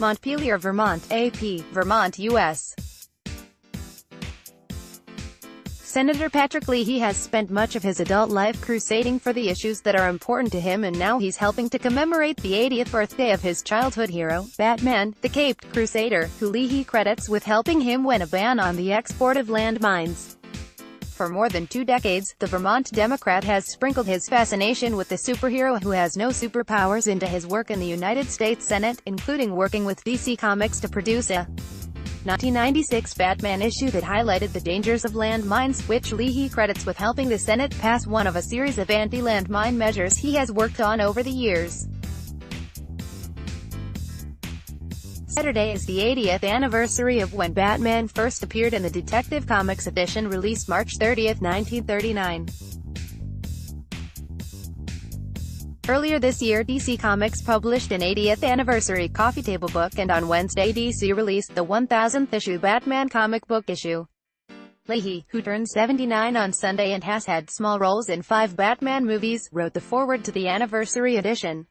Montpelier, Vermont, AP, Vermont, U.S. Senator Patrick Leahy has spent much of his adult life crusading for the issues that are important to him, and now he's helping to commemorate the 80th birthday of his childhood hero, Batman, the caped crusader, who Leahy credits with helping him win a ban on the export of landmines. For more than 2 decades, the Vermont Democrat has sprinkled his fascination with the superhero who has no superpowers into his work in the United States Senate, including working with DC Comics to produce a 1996 Batman issue that highlighted the dangers of landmines, which Leahy credits with helping the Senate pass one of a series of anti-landmine measures he has worked on over the years. Saturday is the 80th anniversary of when Batman first appeared in the Detective Comics edition released March 30, 1939. Earlier this year, DC Comics published an 80th anniversary coffee table book, and on Wednesday DC released the 1000th issue Batman comic book issue. Leahy, who turned 79 on Sunday and has had small roles in 5 Batman movies, wrote the foreword to the anniversary edition.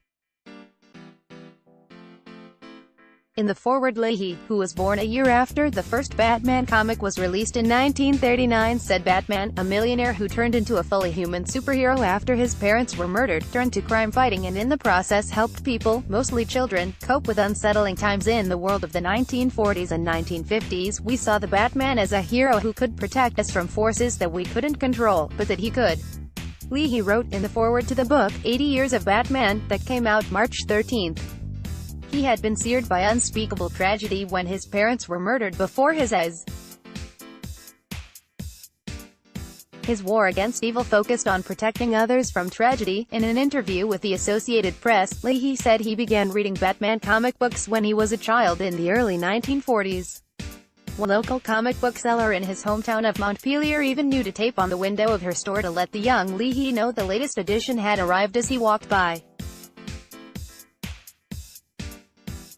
In the foreword, Leahy, who was born a year after the first Batman comic was released in 1939, said Batman, a millionaire who turned into a fully human superhero after his parents were murdered, turned to crime fighting and in the process helped people, mostly children, cope with unsettling times in the world of the 1940s and 1950s. We saw the Batman as a hero who could protect us from forces that we couldn't control, but that he could. Leahy wrote in the foreword to the book, 80 Years of Batman, that came out March 13. He had been seared by unspeakable tragedy when his parents were murdered before his eyes. His war against evil focused on protecting others from tragedy. In an interview with the Associated Press, Leahy said he began reading Batman comic books when he was a child in the early 1940s. One local comic book seller in his hometown of Montpelier even knew to tape on the window of her store to let the young Leahy know the latest edition had arrived as he walked by.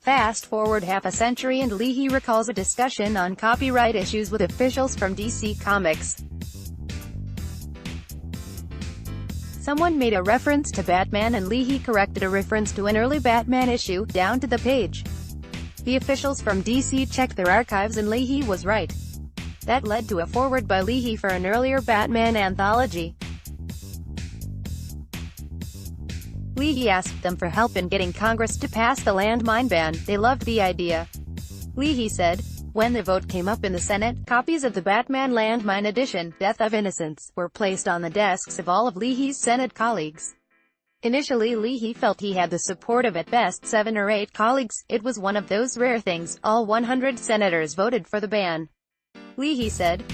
Fast forward half a century and Leahy recalls a discussion on copyright issues with officials from DC Comics. Someone made a reference to Batman and Leahy corrected a reference to an early Batman issue, down to the page. The officials from DC checked their archives and Leahy was right. That led to a foreword by Leahy for an earlier Batman anthology. Leahy asked them for help in getting Congress to pass the landmine ban. They loved the idea. Leahy said, when the vote came up in the Senate, copies of the Batman landmine edition, Death of Innocence, were placed on the desks of all of Leahy's Senate colleagues. Initially Leahy felt he had the support of at best 7 or 8 colleagues. It was one of those rare things, all 100 senators voted for the ban. Leahy said,